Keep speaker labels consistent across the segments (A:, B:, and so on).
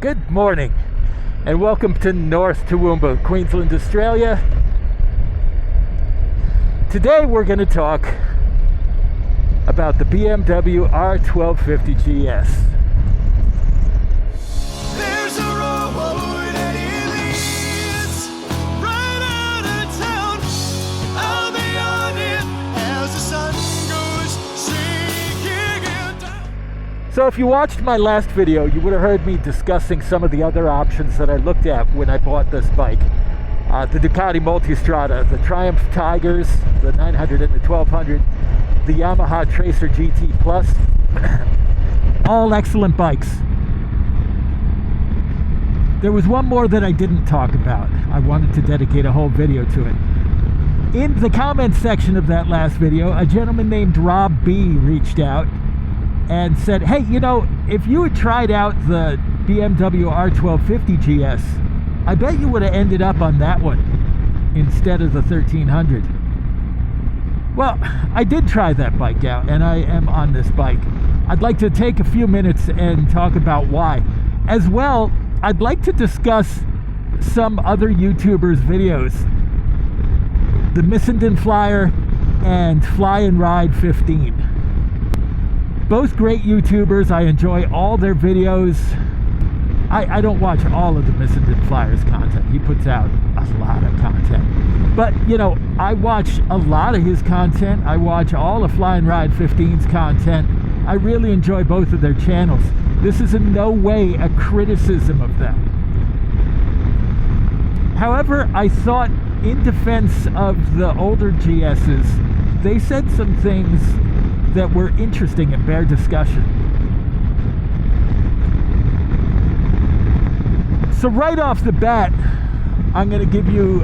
A: Good morning and welcome to North Toowoomba, Queensland, Australia. Today we're going to talk about the BMW R1250GS.
B: There's a road and it leads right out of town. I'll be on it as the sun goes sinking down.
A: So if you watched my last video, you would have heard me discussing some of the other options that I looked at when I bought this bike. The Ducati Multistrada, the Triumph Tigers, the 900 and the 1200, the Yamaha Tracer GT Plus, all excellent bikes. There was one more that I didn't talk about. I wanted to dedicate a whole video to it. In the comments section of that last video, a gentleman named Rob B reached out and said, hey, you know, if you had tried out the BMW R1250GS, I bet you would have ended up on that one instead of the 1300. Well, I did try that bike out and I am on this bike. I'd like to take a few minutes and talk about why. As well, I'd like to discuss some other YouTubers' videos. The Missenden Flyer and Fly and Ride 15. Both great YouTubers. I enjoy all their videos. I don't watch all of the Missenden Flyer's content. He puts out a lot of content. But, you know, I watch a lot of his content. I watch all of Fly and Ride 15's content. I really enjoy both of their channels. This is in no way a criticism of them. However, I thought in defense of the older GS's, they said some things that were interesting and bear discussion. So right off the bat, I'm going to give you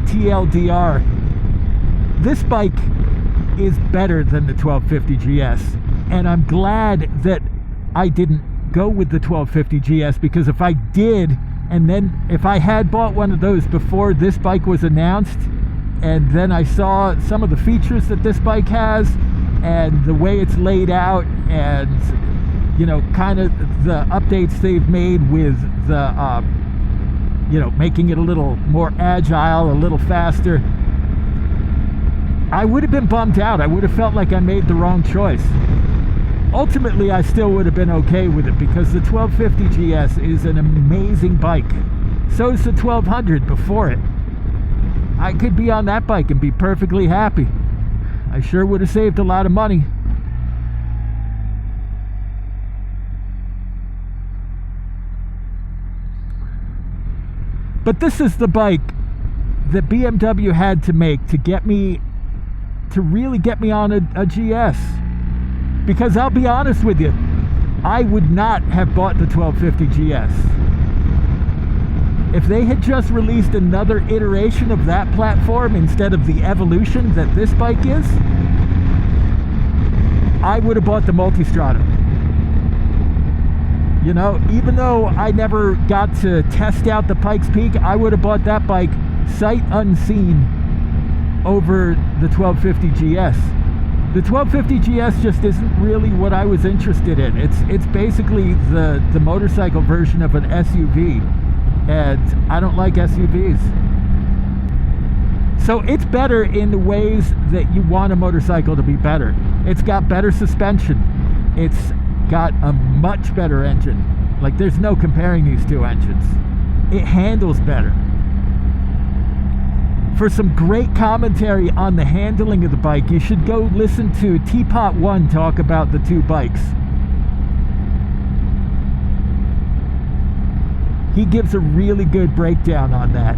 A: TLDR. This bike is better than the 1250GS, and I'm glad that I didn't go with the 1250GS, because if I did, and then if I had bought one of those before this bike was announced, and then I saw some of the features that this bike has, and the way it's laid out, and you know, kind of the updates they've made with the, you know, making it a little more agile, a little faster, I would have been bummed out. I would have felt like I made the wrong choice. Ultimately, I still would have been okay with it because the 1250GS is an amazing bike. So is the 1200 before it. I could be on that bike and be perfectly happy. I sure would have saved a lot of money. But this is the bike that BMW had to make to get me, to really get me on a GS. Because I'll be honest with you, I would not have bought the 1250GS. If they had just released another iteration of that platform instead of the evolution that this bike is, I would have bought the Multistrada. You know, even though I never got to test out the Pikes Peak, I would have bought that bike sight unseen over the 1250GS. The 1250GS just isn't really what I was interested in. It's basically the motorcycle version of an SUV, and I don't like SUVs. So it's better in the ways that you want a motorcycle to be better. It's got better suspension. It's got a much better engine. Like, there's no comparing these two engines. It handles better. For some great commentary on the handling of the bike, you should go listen to Teapot One talk about the two bikes. He gives a really good breakdown on that.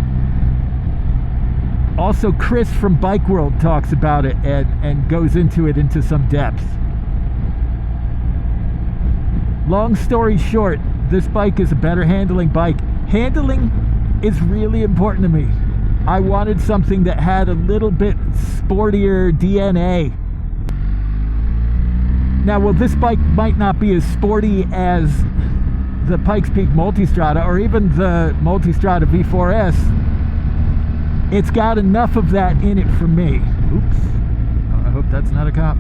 A: Also, Chris from Bike World talks about it and goes into it into some depth. Long story short, this bike is a better handling bike. Handling is really important to me. I wanted something that had a little bit sportier DNA. Now, well, this bike might not be as sporty as the Pikes Peak Multistrada or even the Multistrada V4S. It's got enough of that in it for me. Oops. I hope that's not a cop.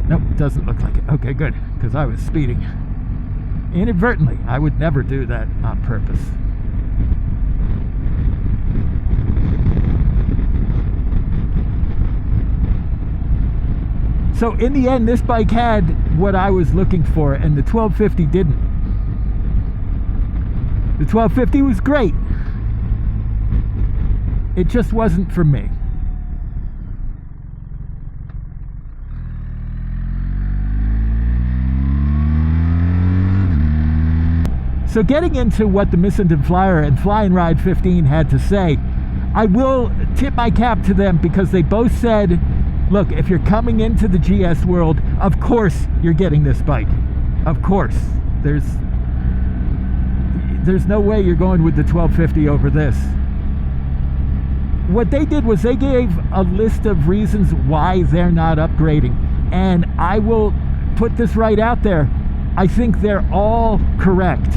A: Nope, doesn't look like it. Okay, good, because I was speeding. Inadvertently. I would never do that on purpose. So in the end, this bike had what I was looking for, and the 1250 didn't. The 1250 was great. It just wasn't for me. So getting into what the Missenden Flyer and Flying Ride 15 had to say, I will tip my cap to them because they both said, look, if you're coming into the GS world, of course you're getting this bike. Of course. There's no way you're going with the 1250 over this. What they did was they gave a list of reasons why they're not upgrading. And I will put this right out there. I think they're all correct.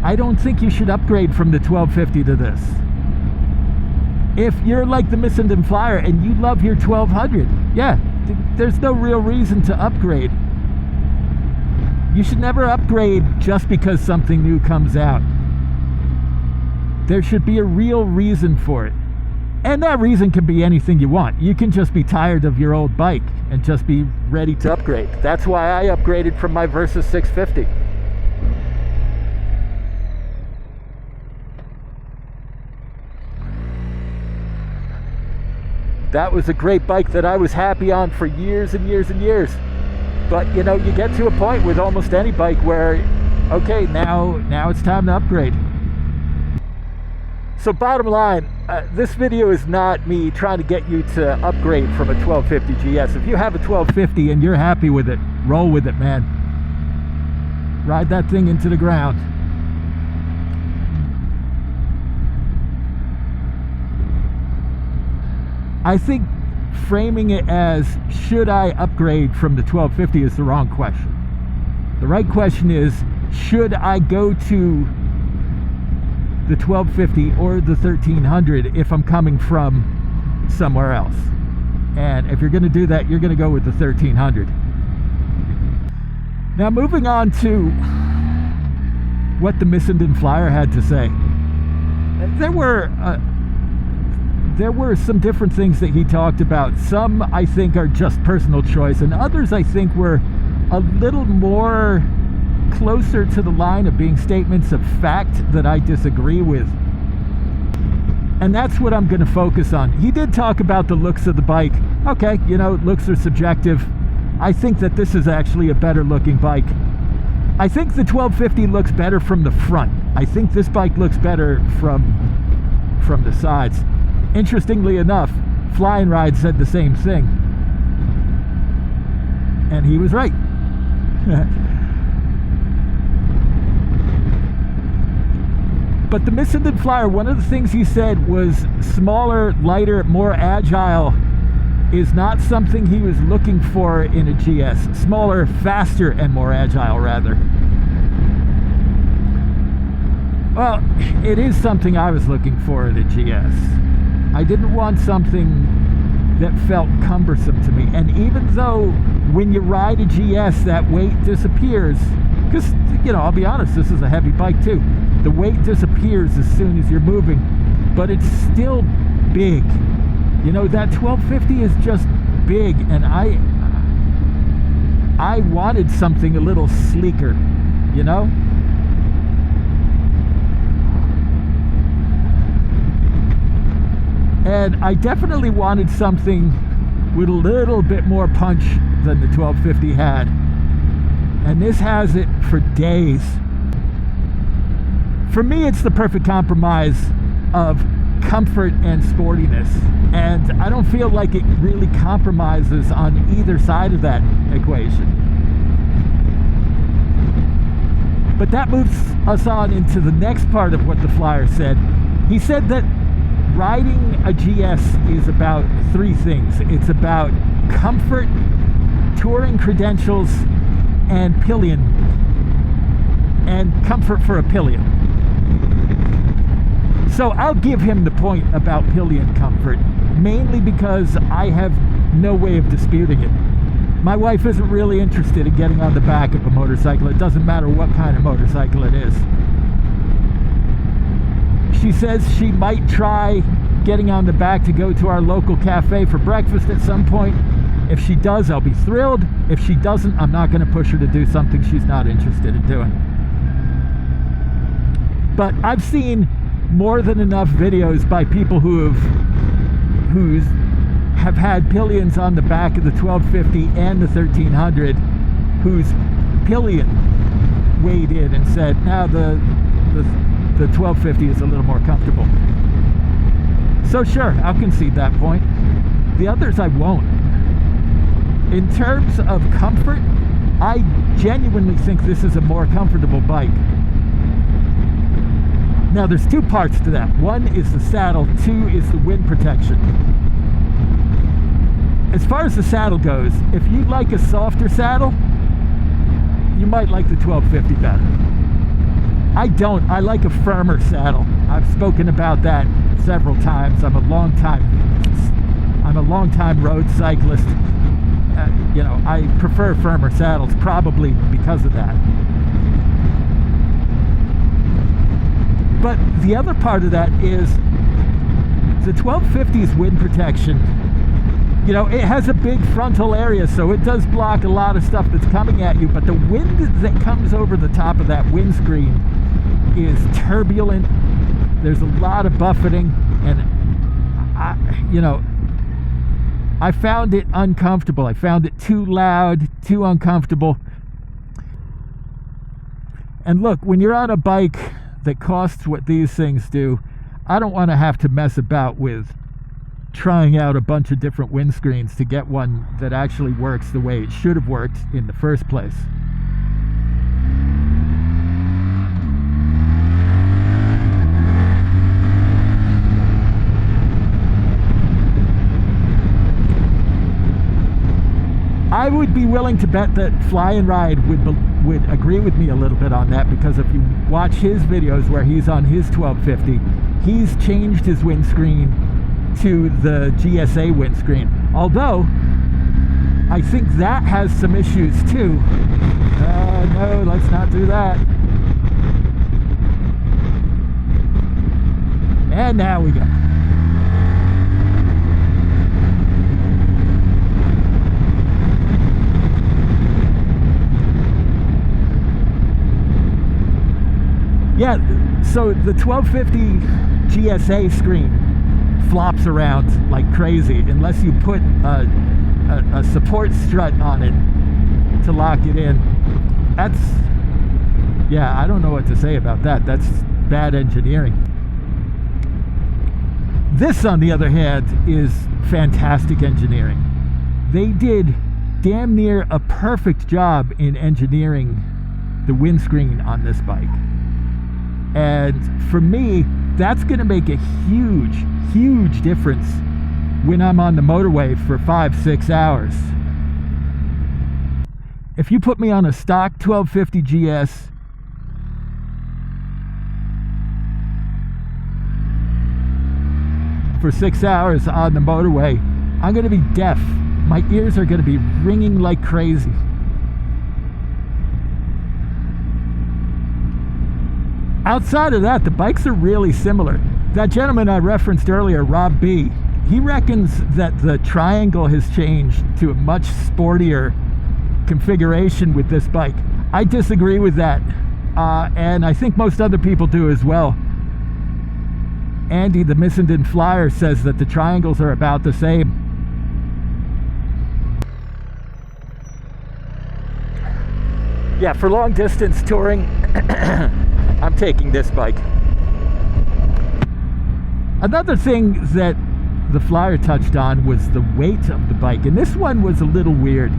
A: I don't think you should upgrade from the 1250 to this. If you're like the Missenden Flyer and you love your 1200, yeah, there's no real reason to upgrade. You should never upgrade just because something new comes out. There should be a real reason for it. And that reason can be anything you want. You can just be tired of your old bike and just be ready to upgrade. That's why I upgraded from my Versus 650. That was a great bike that I was happy on for years and years and years. But you know, you get to a point with almost any bike where, okay, now it's time to upgrade. So bottom line, this video is not me trying to get you to upgrade from a 1250 GS. If you have a 1250 and you're happy with it, roll with it, man. Ride that thing into the ground. I think framing it as, should I upgrade from the 1250 is the wrong question. The right question is, should I go to the 1250 or the 1300 if I'm coming from somewhere else? And if you're going to do that, you're going to go with the 1300. Now moving on to what the Missenden Flyer had to say. There were some different things that he talked about. Some I think are just personal choice, and others I think were a little more closer to the line of being statements of fact that I disagree with. And that's what I'm going to focus on. He did talk about the looks of the bike. Okay, you know, looks are subjective. I think that this is actually a better looking bike. I think the 1250 looks better from the front. I think this bike looks better from the sides. Interestingly enough, Flying Ride said the same thing. And he was right. But the Missenden Flyer, one of the things he said was smaller, lighter, more agile is not something he was looking for in a GS. Smaller, faster, and more agile, rather. Well, it is something I was looking for in a GS. I didn't want something that felt cumbersome to me. And even though when you ride a GS, that weight disappears, because, you know, I'll be honest, this is a heavy bike too. The weight disappears as soon as you're moving, but it's still big. You know, that 1250 is just big, and I wanted something a little sleeker, you know? And I definitely wanted something with a little bit more punch than the 1250 had. And this has it for days. For me, it's the perfect compromise of comfort and sportiness. And I don't feel like it really compromises on either side of that equation. But that moves us on into the next part of what the Flyer said. He said that riding a GS is about three things. It's about comfort, touring credentials, and pillion. And comfort for a pillion. So I'll give him the point about pillion comfort, mainly because I have no way of disputing it. My wife isn't really interested in getting on the back of a motorcycle. It doesn't matter what kind of motorcycle it is. She says she might try getting on the back to go to our local cafe for breakfast at some point. If she does, I'll be thrilled. If she doesn't, I'm not going to push her to do something she's not interested in doing. But I've seen more than enough videos by people who have had pillions on the back of the 1250 and the 1300, whose pillion weighed in and said, now the 1250 is a little more comfortable. So sure, I'll concede that point. The others I won't. In terms of comfort, I genuinely think this is a more comfortable bike. Now there's two parts to that. One is the saddle, two is the wind protection. As far as the saddle goes, if you like a softer saddle, you might like the 1250 better. I don't. I like a firmer saddle. I've spoken about that several times. I'm a long time road cyclist. You know, I prefer firmer saddles probably because of that. But the other part of that is the 1250's wind protection. You know, it has a big frontal area, so it does block a lot of stuff that's coming at you, but the wind that comes over the top of that windscreen is turbulent. There's a lot of buffeting, and I found it uncomfortable. I found it too loud, too uncomfortable. And look, when you're on a bike that costs what these things do, I don't want to have to mess about with trying out a bunch of different windscreens to get one that actually works the way it should have worked in the first place. I would be willing to bet that Fly and Ride would agree with me a little bit on that, because if you watch his videos where he's on his 1250, he's changed his windscreen to the GSA windscreen. Although, I think that has some issues too. No, let's not do that. And now we go. Yeah, so the 1250 GSA screen flops around like crazy unless you put a support strut on it to lock it in. That's, yeah, I don't know what to say about that. That's bad engineering. This, on the other hand, is fantastic engineering. They did damn near a perfect job in engineering the windscreen on this bike. And for me, that's going to make a huge, huge difference when I'm on the motorway for 5-6 hours. If you put me on a stock 1250 GS, for 6 hours on the motorway, I'm going to be deaf. My ears are going to be ringing like crazy. Outside of that, the bikes are really similar. That gentleman I referenced earlier, Rob B., he reckons that the triangle has changed to a much sportier configuration with this bike. I disagree with that, and I think most other people do as well. Andy, the Missenden Flyer, says that the triangles are about the same. Yeah, for long distance touring, I'm taking this bike. Another thing that the Flyer touched on was the weight of the bike, and this one was a little weird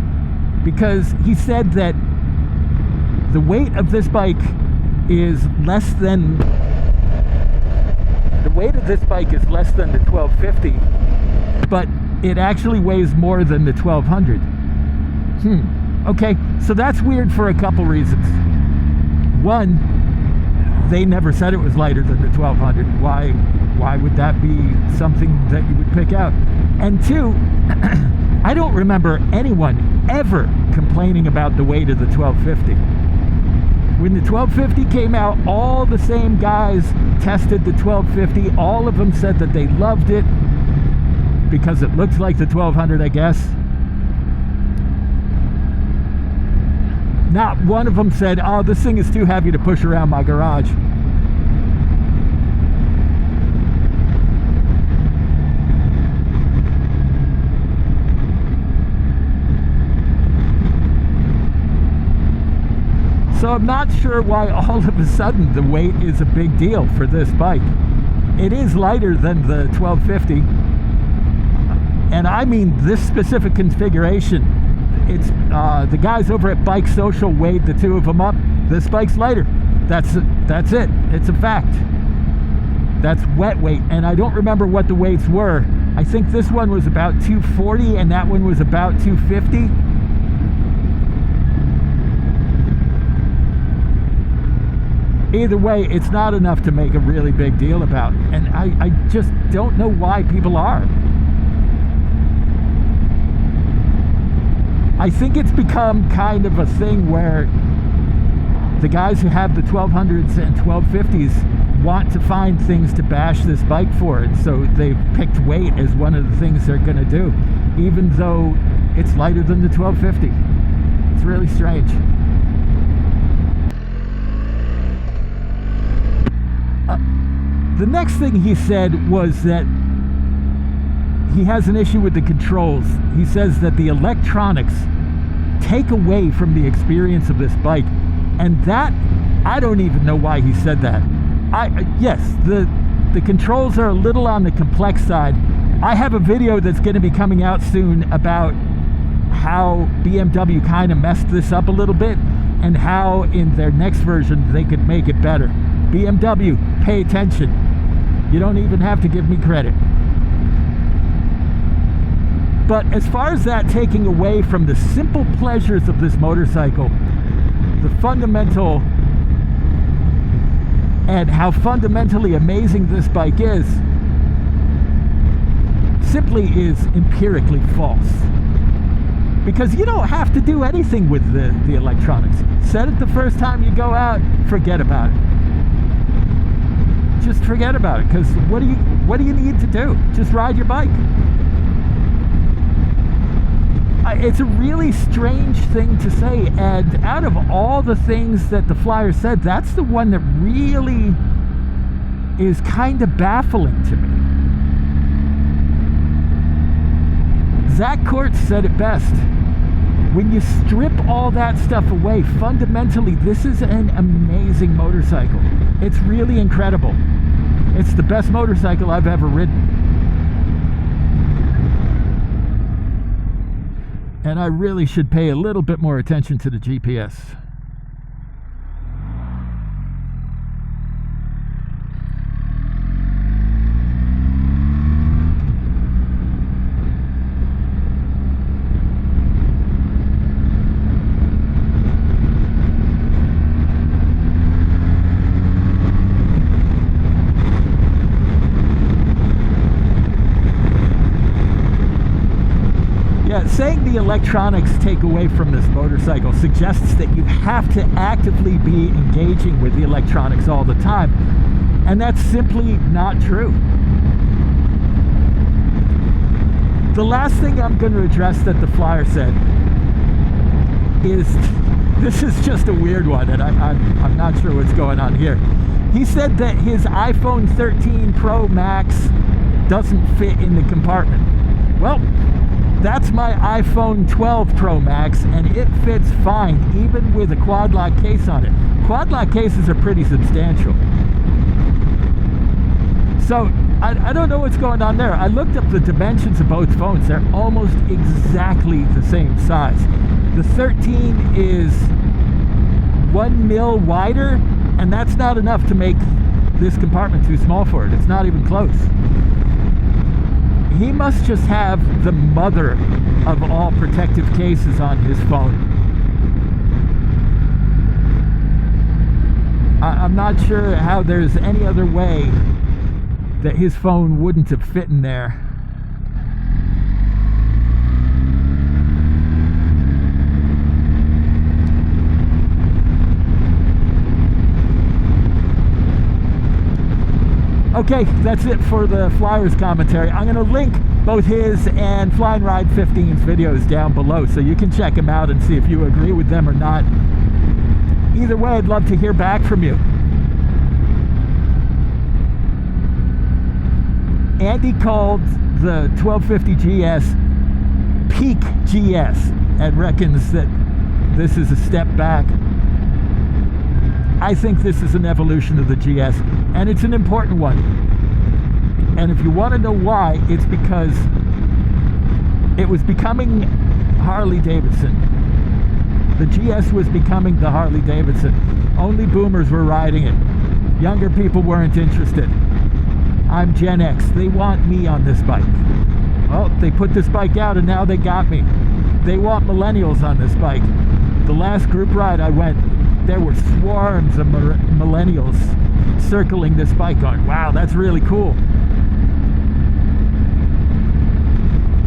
A: because he said that the weight of this bike is less than the 1250, but it actually weighs more than the 1200. Okay, so that's weird for a couple reasons. One, they never said it was lighter than the 1200. Why would that be something that you would pick out? And two, I don't remember anyone ever complaining about the weight of the 1250. When the 1250 came out, all the same guys tested the 1250. All of them said that they loved it because it looks like the 1200, I guess. Not one of them said, oh, this thing is too heavy to push around my garage. So I'm not sure why all of a sudden the weight is a big deal for this bike. It is lighter than the 1250. And I mean this specific configuration. It's the guys over at Bike Social weighed the two of them up. This bike's lighter. That's it. It's a fact. That's wet weight. And I don't remember what the weights were. I think this one was about 240 and that one was about 250. Either way, it's not enough to make a really big deal about. And I just don't know why people are. I think it's become kind of a thing where the guys who have the 1200s and 1250s want to find things to bash this bike for it. So they've picked weight as one of the things they're going to do, even though it's lighter than the 1250. It's really strange. The next thing he said was that he has an issue with the controls. He says that the electronics take away from the experience of this bike. And that, I don't even know why he said that. Yes, the controls are a little on the complex side. I have a video that's going to be coming out soon about how BMW kind of messed this up a little bit and how in their next version they could make it better. BMW, pay attention. You don't even have to give me credit. But as far as that taking away from the simple pleasures of this motorcycle, the fundamental and how fundamentally amazing this bike is, simply is empirically false. Because you don't have to do anything with the electronics. Set it the first time you go out, forget about it. Just forget about it, because what do you need to do? Just ride your bike. It's a really strange thing to say, and out of all the things that the Flyer said, that's the one that really is kind of baffling to me. Zach Kortz said it best. When you strip all that stuff away, fundamentally, this is an amazing motorcycle. It's really incredible. It's the best motorcycle I've ever ridden. And I really should pay a little bit more attention to the GPS. Saying the electronics take away from this motorcycle suggests that you have to actively be engaging with the electronics all the time, and that's simply not true. The last thing I'm going to address that the Flyer said is, this is just a weird one, and I'm not sure what's going on here. He said that his iPhone 13 Pro Max doesn't fit in the compartment. Well, that's my iPhone 12 Pro Max, and it fits fine, even with a quad lock case on it. Quad lock cases are pretty substantial. So, I don't know what's going on there. I looked up the dimensions of both phones. They're almost exactly the same size. The 13 is 1 mil wider, and that's not enough to make this compartment too small for it. It's not even close. He must just have the mother of all protective cases on his phone. I'm not sure how there's any other way that his phone wouldn't have fit in there. Okay, that's it for the Flyers commentary. I'm going to link both his and Flying Ride 15's videos down below so you can check them out and see if you agree with them or not. Either way, I'd love to hear back from you. Andy called the 1250GS peak GS and reckons that this is a step back. I think this is an evolution of the GS, and it's an important one. And if you want to know why, it's because it was becoming Harley Davidson. The GS was becoming the Harley Davidson. Only boomers were riding it. Younger people weren't interested. I'm Gen X. They want me on this bike. Well, they put this bike out and now they got me. They want millennials on this bike. The last group ride I went, there were swarms of millennials circling this bike going, wow, that's really cool.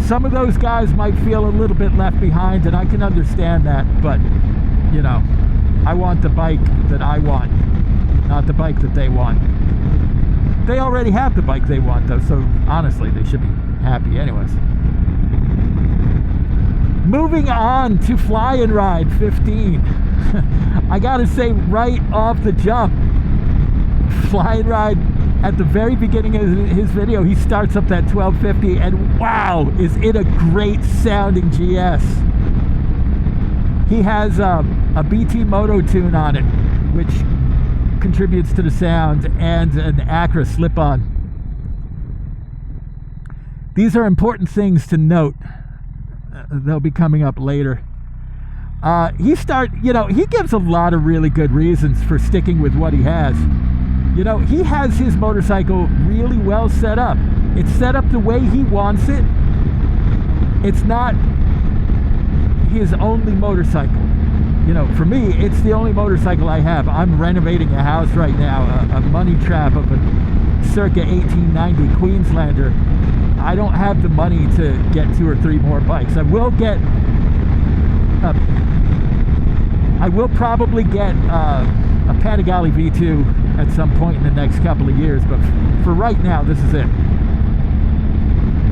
A: Some of those guys might feel a little bit left behind, and I can understand that, but, you know, I want the bike that I want, not the bike that they want. They already have the bike they want, though, so honestly, they should be happy anyways. Moving on to Flying Ride 15. I gotta say, right off the jump, Flying Ride, at the very beginning of his video, he starts up that 1250, and wow, is it a great sounding GS. He has a BT Moto tune on it, which contributes to the sound, and an Acura slip-on. These are important things to note. They'll be coming up later. He gives a lot of really good reasons for sticking with what he has. You know, he has his motorcycle really well set up. It's set up the way he wants it. It's not his only motorcycle. You know, for me, it's the only motorcycle I have. I'm renovating a house right now, a money trap of a circa 1890 Queenslander. I don't have the money to get 2 or 3 more bikes. I will probably get a Panigale V2 at some point in the next couple of years, but for right now, this is it.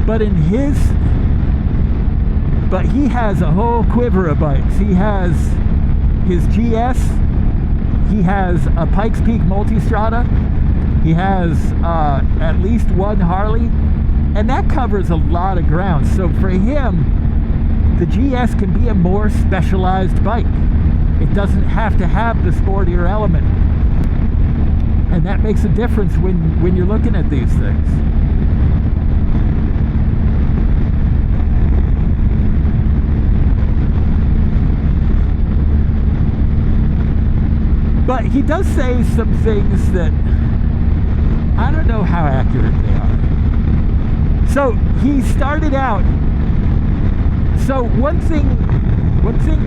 A: But he has a whole quiver of bikes. He has his GS, he has a Pikes Peak Multistrada, he has at least one Harley, and that covers a lot of ground. So for him, the GS can be a more specialized bike. It doesn't have to have the sportier element. And that makes a difference when you're looking at these things. But he does say some things that I don't know how accurate they are. So he started out. So one thing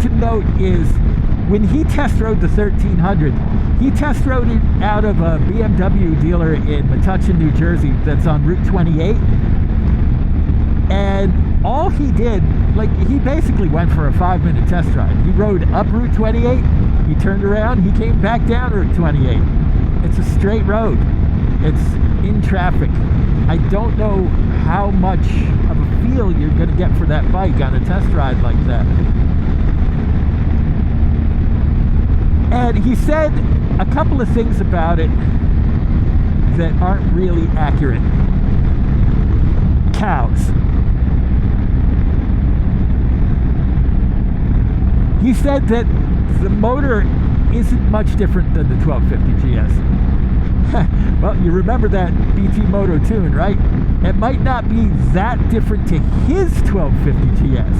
A: to note is when he test rode the 1300, he test rode it out of a BMW dealer in Metuchen, New Jersey, that's on Route 28. And all he did, like, he basically went for a 5-minute test ride. He rode up Route 28, he turned around, he came back down Route 28. It's a straight road. It's in traffic. I don't know how much of a feel you're going to get for that bike on a test ride like that. And he said a couple of things about it that aren't really accurate. Cows. He said that the motor isn't much different than the 1250GS. Well, you remember that BT Moto tune, right? It might not be that different to his 1250GS.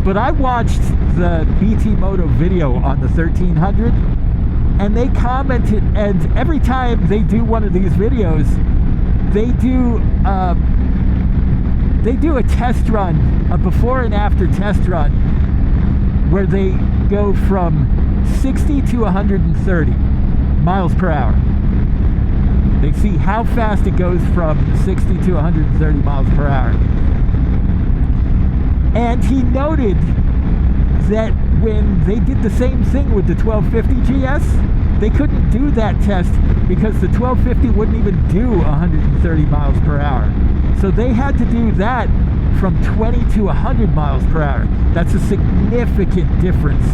A: But I watched the BT Moto video on the 1300, and they commented, and every time they do one of these videos, they do a test run, a before and after test run, where they go from 60 to 130 miles per hour. They see how fast it goes from 60 to 130 miles per hour. And he noted that when they did the same thing with the 1250GS, they couldn't do that test because the 1250 wouldn't even do 130 miles per hour. So they had to do that from 20 to 100 miles per hour. That's a significant difference.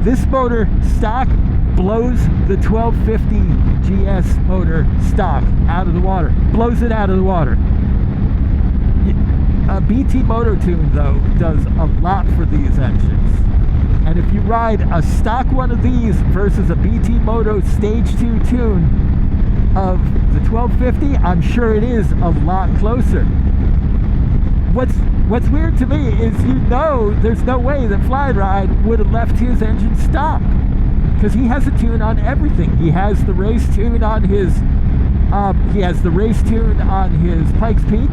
A: This motor stock blows the 1250GS motor stock out of the water. Blows it out of the water. A BT Moto Tune, though, does a lot for these engines. And if you ride a stock one of these versus a BT Moto Stage 2 tune of the 1250, I'm sure it is a lot closer. What's weird to me is, you know, there's no way that Flyride would have left his engine stock, because he has a tune on everything. He has the race tune on his Pikes Peak.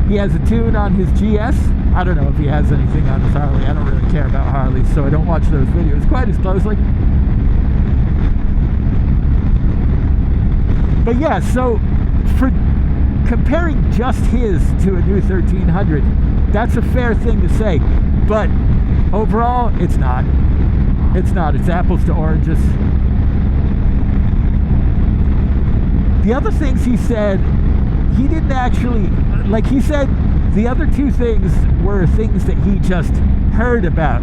A: He has a tune on his GS. I don't know if he has anything on his Harley. I don't really care about Harleys, so I don't watch those videos quite as closely. But yeah, so for comparing just his to a new 1300, that's a fair thing to say. But overall, it's not. It's not. It's apples to oranges. The other things he said, he didn't actually, like he said, the other two things were things that he just heard about.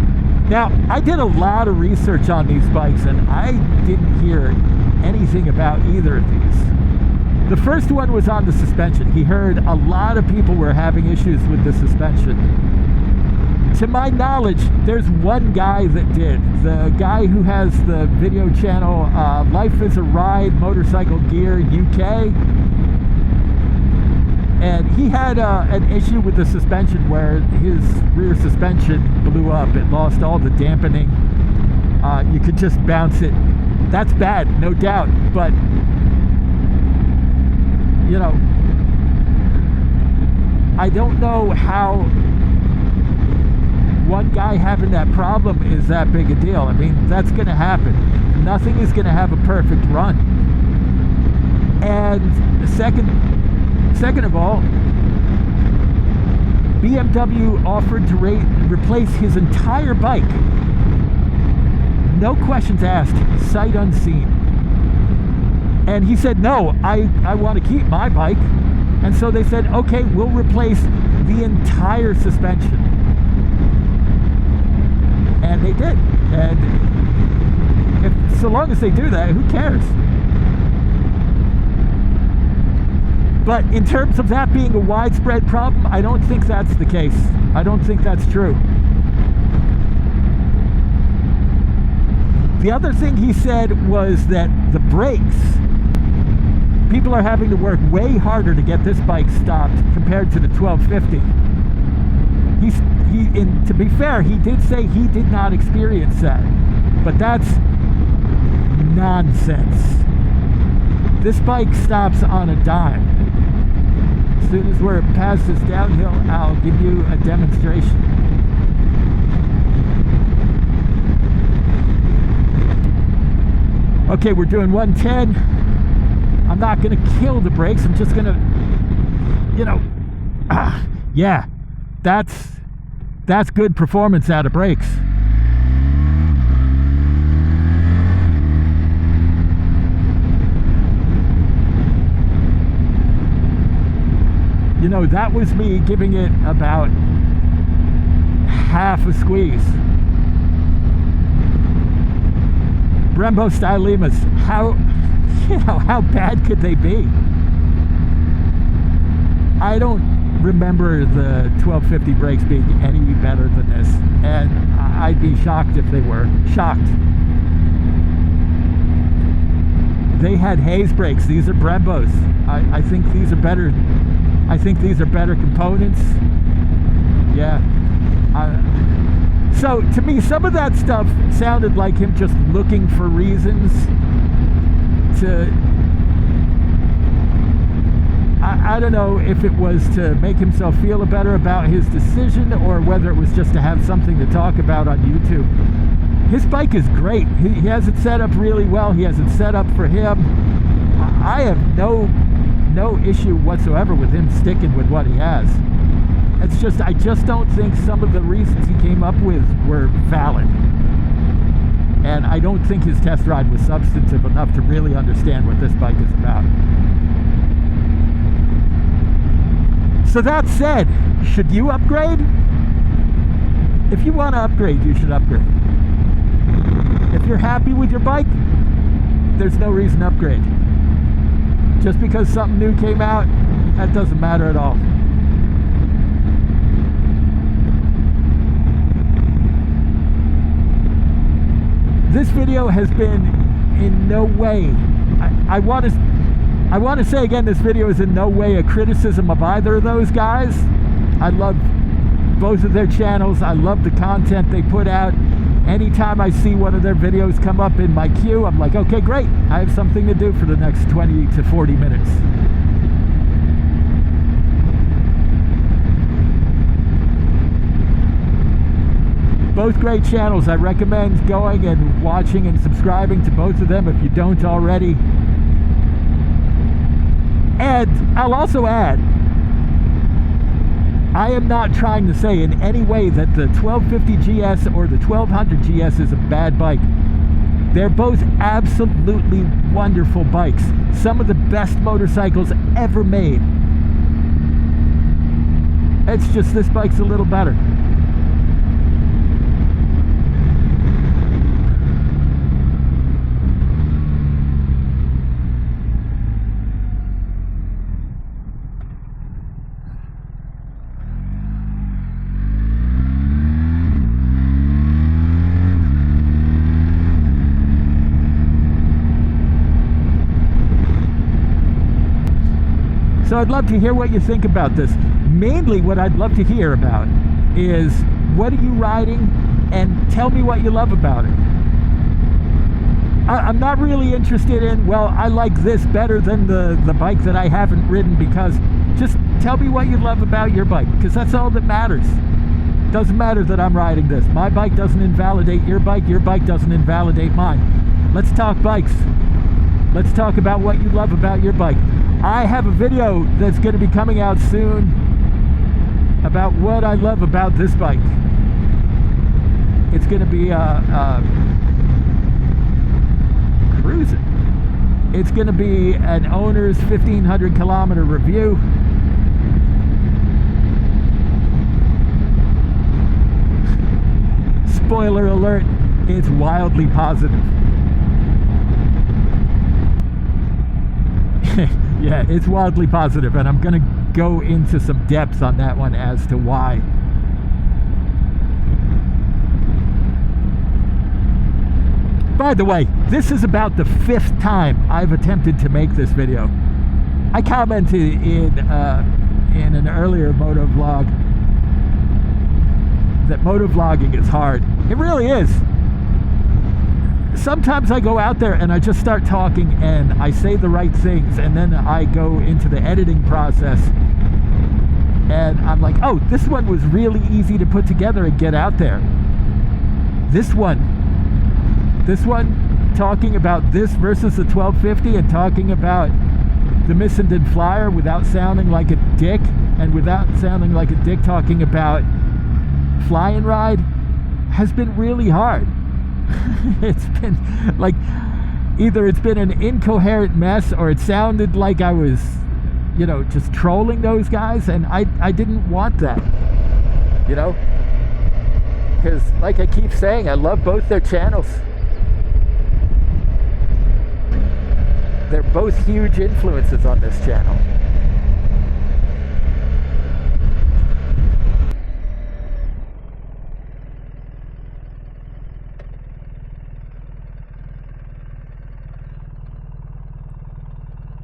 A: Now, I did a lot of research on these bikes, and I didn't hear anything about either of these. The first one was on the suspension. He heard a lot of people were having issues with the suspension. To my knowledge, there's one guy that did. The guy who has the video channel, Life is a Ride Motorcycle Gear UK. And he had an issue with the suspension where his rear suspension blew up. It lost all the dampening. You could just bounce it. That's bad, no doubt. But, you know, I don't know how one guy having that problem is that big a deal. I mean, that's going to happen. Nothing is going to have a perfect run. And second of all, BMW offered to replace his entire bike. No questions asked, sight unseen. And he said, no, I want to keep my bike. And so they said, okay, we'll replace the entire suspension. And they did. And so long as they do that, who cares? But in terms of that being a widespread problem, I don't think that's the case. I don't think that's true. The other thing he said was that the brakes, people are having to work way harder to get this bike stopped compared to the 1250. And to be fair, he did say he did not experience that. But that's nonsense. This bike stops on a dime. As soon as we're past this downhill, I'll give you a demonstration. Okay, we're doing 110. I'm not going to kill the brakes. I'm just going to, you know, yeah, that's good performance out of brakes. You know, that was me giving it about half a squeeze. Brembo Stylimas, how bad could they be? I don't remember the 1250 brakes being any better than this, and I'd be shocked if they were. Shocked. They had Hayes brakes. These are Brembos. I think these are better. I think these are better components. Yeah. So to me, some of that stuff sounded like him just looking for reasons to, I don't know if it was to make himself feel better about his decision or whether it was just to have something to talk about on YouTube. His bike is great. He has it set up really well. He has it set up for him. I have no issue whatsoever with him sticking with what he has. It's just, I just don't think some of the reasons he came up with were valid. And I don't think his test ride was substantive enough to really understand what this bike is about. So that said, should you upgrade? If you want to upgrade, you should upgrade. If you're happy with your bike, there's no reason to upgrade. Just because something new came out, that doesn't matter at all. This video has been in no way, I want to say again, this video is in no way a criticism of either of those guys. I love both of their channels. I love the content they put out. Anytime I see one of their videos come up in my queue, I'm like, okay, great. I have something to do for the next 20 to 40 minutes. Both great channels. I recommend going and watching and subscribing to both of them if you don't already. And I'll also add, I am not trying to say in any way that the 1250GS or the 1200GS is a bad bike. They're both absolutely wonderful bikes. Some of the best motorcycles ever made. It's just this bike's a little better. So I'd love to hear what you think about this. Mainly what I'd love to hear about is, what are you riding, and tell me what you love about it. I'm not really interested in, well, I like this better than the bike that I haven't ridden, because just tell me what you love about your bike, because that's all that matters. Doesn't matter that I'm riding this. My bike doesn't invalidate your bike doesn't invalidate mine. Let's talk bikes. Let's talk about what you love about your bike. I have a video that's going to be coming out soon about what I love about this bike. It's going to be cruising. It's going to be an owner's 1,500 kilometer review. Spoiler alert, it's wildly positive. Yeah, it's wildly positive, and I'm going to go into some depth on that one as to why. By the way, this is about the 5th time I've attempted to make this video. I commented in an earlier moto vlog that moto vlogging is hard. It really is. Sometimes I go out there and I just start talking and I say the right things, and then I go into the editing process and I'm like, oh, this one was really easy to put together and get out there. This one talking about this versus the 1250 and talking about the Missenden Flyer without sounding like a dick, and without sounding like a dick talking about fly and ride, has been really hard. It's been like, either it's been an incoherent mess, or it sounded like I was, you know, just trolling those guys, and I didn't want that, you know, because like I keep saying, I love both their channels. They're both huge influences on this channel.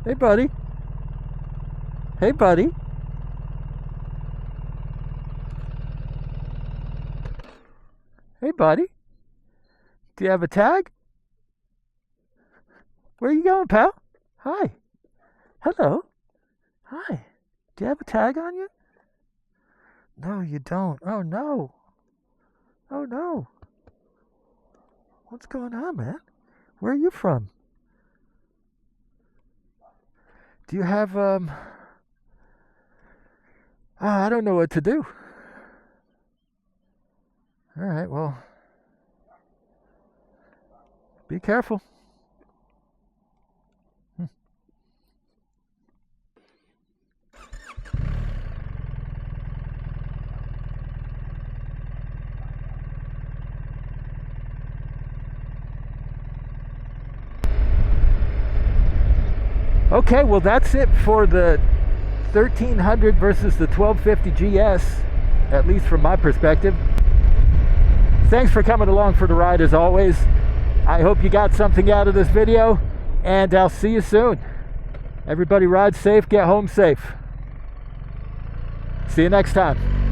A: Hey, buddy. Hey, buddy. Hey, buddy. Do you have a tag? Where are you going, pal? Hi. Hello. Hi. Do you have a tag on you? No, you don't. Oh, no. Oh, no. What's going on, man? Where are you from? Do you have, I don't know what to do. All right, well, be careful. Okay, well, that's it for the 1300 versus the 1250GS, at least from my perspective. Thanks for coming along for the ride as always. I hope you got something out of this video, and I'll see you soon. Everybody ride safe, get home safe. See you next time.